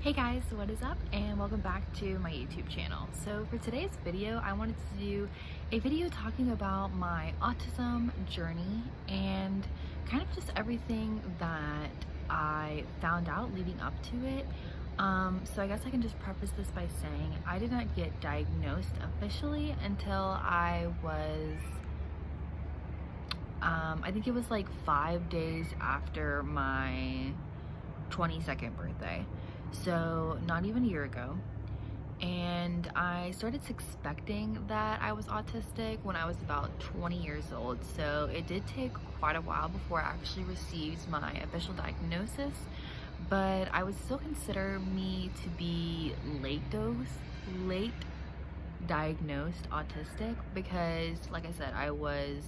Hey guys, what is up and welcome back to my YouTube channel. So for today's video, I wanted to do a video talking about my autism journey and kind of just everything that I found out leading up to it. So I guess I can just preface this by saying I did not get diagnosed officially until I was, I think it was like 5 days after my 22nd birthday. So not even a year ago. And I started suspecting that I was autistic when I was about 20 years old. So it did take quite a while before I actually received my official diagnosis, but I would still consider me to be late diagnosed autistic because, like I said, I was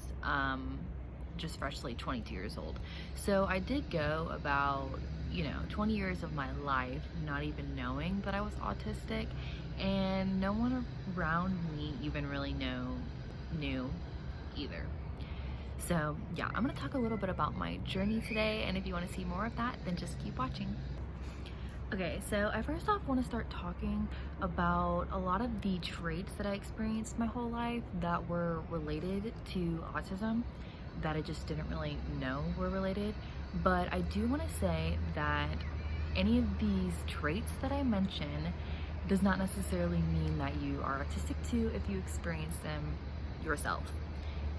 just freshly 22 years old. So I did go about 20 years of my life not even knowing that I was autistic, and no one around me even really knew either. So yeah, I'm gonna talk a little bit about my journey today, and if you want to see more of that, then just keep watching. Okay, so I first off want to start talking about a lot of the traits that I experienced my whole life that were related to autism that I just didn't really know were related. But I do want to say that any of these traits that I mention does not necessarily mean that you are autistic too if you experience them yourself.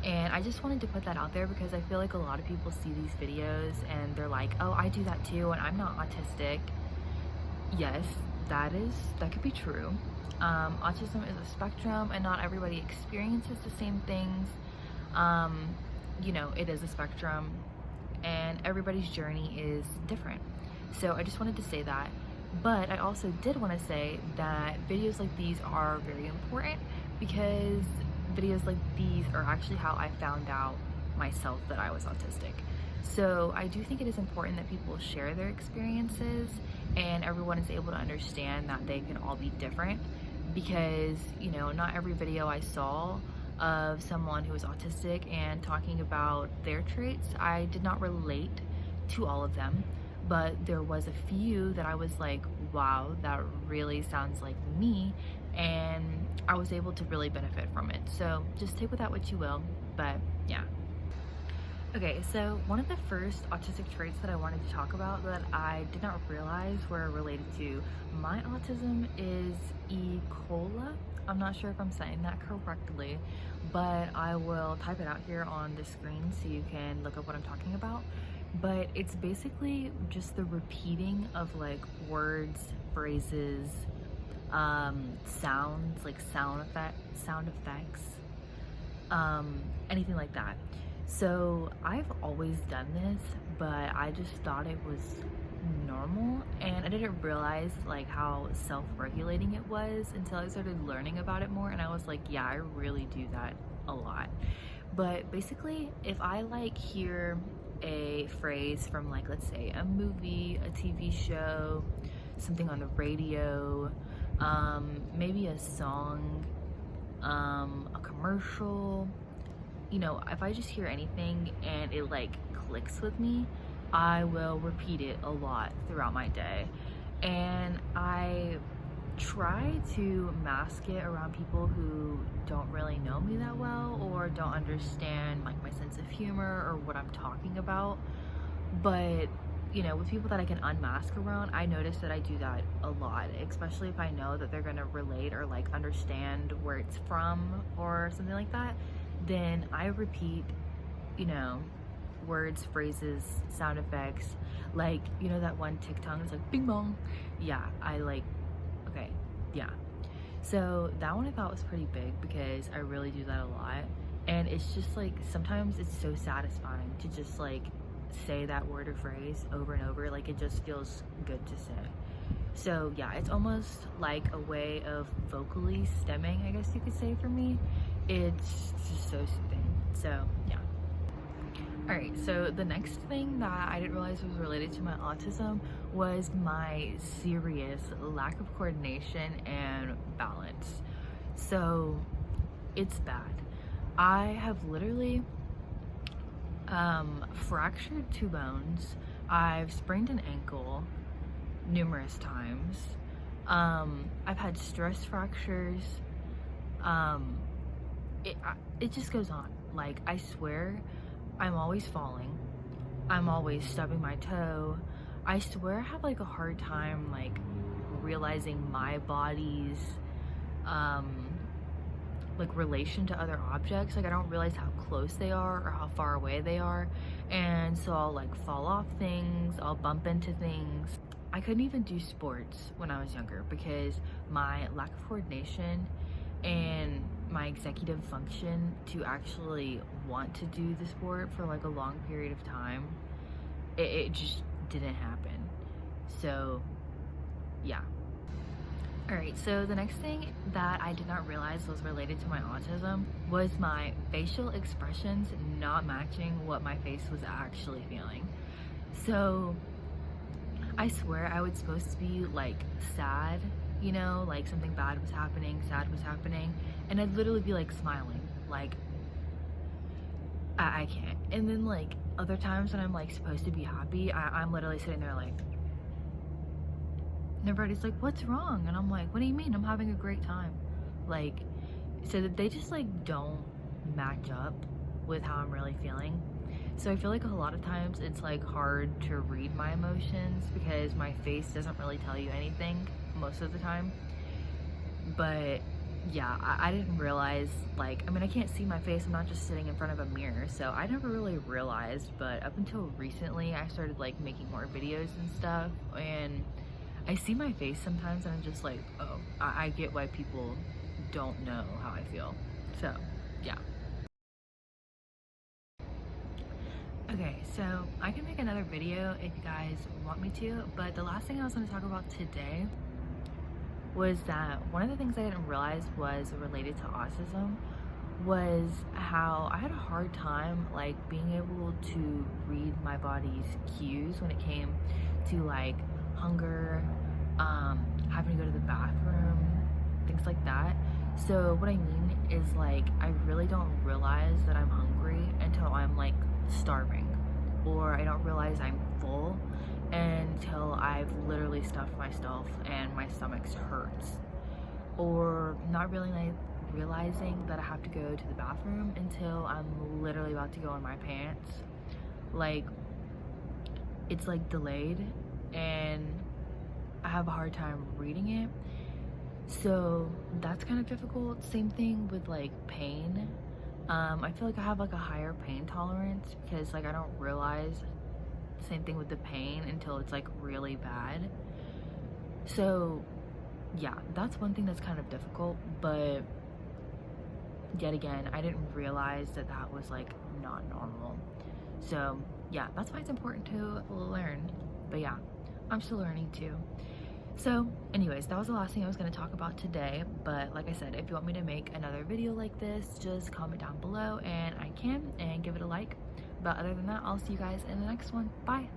And I just wanted to put that out there because I feel like a lot of people see these videos and they're like, oh, I do that too and I'm not autistic. Yes, that could be true. Autism is a spectrum and not everybody experiences the same things. It is a spectrum and everybody's journey is different. So I just wanted to say that. But I also did want to say that videos like these are very important because videos like these are actually how I found out myself that I was autistic. So I do think it is important that people share their experiences and everyone is able to understand that they can all be different because, not every video I saw of someone who was autistic and talking about their traits, I did not relate to all of them, but there was a few that I was like, wow, that really sounds like me, and I was able to really benefit from it. So just take with that what you will, but yeah. Okay, so one of the first autistic traits that I wanted to talk about that I did not realize were related to my autism is E. coli. I'm not sure if I'm saying that correctly, but I will type it out here on the screen so you can look up what I'm talking about. But it's basically just the repeating of like words, phrases, sounds, like sound effects, anything like that. So I've always done this, but I just thought it was normal, and I didn't realize like how self-regulating it was until I started learning about it more, and I was like, yeah, I really do that a lot. But basically, if I like hear a phrase from, like, let's say a movie, a TV show, something on the radio, maybe a song, a commercial, if I just hear anything and it like clicks with me, I will repeat it a lot throughout my day. And I try to mask it around people who don't really know me that well or don't understand like my sense of humor or what I'm talking about. But with people that I can unmask around, I notice that I do that a lot, especially if I know that they're gonna relate or like understand where it's from or something like that. Then I repeat, words, phrases, sound effects, like, that one TikTok is like bing bong. Yeah, okay, yeah. So that one I thought was pretty big because I really do that a lot. And it's just like, sometimes it's so satisfying to just like say that word or phrase over and over. Like, it just feels good to say. So yeah, it's almost like a way of vocally stemming, I guess you could say, for me. It's just so soothing. So yeah. Alright, so the next thing that I didn't realize was related to my autism was my serious lack of coordination and balance. So it's bad. I have literally fractured 2 bones. I've sprained an ankle. numerous times. I've had stress fractures. Um, it just goes on. Like, I swear, I'm always falling. I'm always stubbing my toe. I swear I have like a hard time like realizing my body's um like relation to other objects. Like, I don't realize how close they are or how far away they are, and so I'll like fall off things, I'll bump into things. I couldn't even do sports when I was younger because my lack of coordination and my executive function to actually want to do the sport for like a long period of time, it just didn't happen. So yeah. Alright, so the next thing that I did not realize was related to my autism was my facial expressions not matching what my face was actually feeling. So I swear I was supposed to be like sad, you know, like something bad was happening, sad was happening, and I'd literally be like smiling, like I can't. And then like other times when I'm like supposed to be happy, I'm literally sitting there like, and everybody's like, what's wrong? And I'm like, what do you mean? I'm having a great time. Like, so that they just like don't match up with how I'm really feeling. So I feel like a lot of times it's like hard to read my emotions because my face doesn't really tell you anything most of the time. But yeah, I didn't realize, like, I mean, I can't see my face, I'm not just sitting in front of a mirror, so I never really realized. But up until recently I started like making more videos and stuff, and I see my face sometimes and I'm just like, oh, I get why people don't know how I feel. So yeah. Okay, so I can make another video if you guys want me to, but the last thing I was going to talk about today was that one of the things I didn't realize was related to autism was how I had a hard time like being able to read my body's cues when it came to like hunger, having to go to the bathroom, things like that. So what I mean is like I really don't realize that I'm hungry until I'm like starving, or I don't realize I'm full until I've literally stuffed myself and my stomach hurts, or not really like realizing that I have to go to the bathroom until I'm literally about to go in my pants. Like, it's like delayed and I have a hard time reading it. So that's kind of difficult. Same thing with like pain. I feel like I have like a higher pain tolerance because like I don't realize, same thing with the pain, until it's like really bad. So yeah, that's one thing that's kind of difficult, but yet again, I didn't realize that that was like not normal. So yeah, that's why it's important to learn. But yeah, I'm still learning too. So anyways, that was the last thing I was going to talk about today. But like I said, if you want me to make another video like this, just comment down below and I can, and give it a like. But other than that, I'll see you guys in the next one. Bye.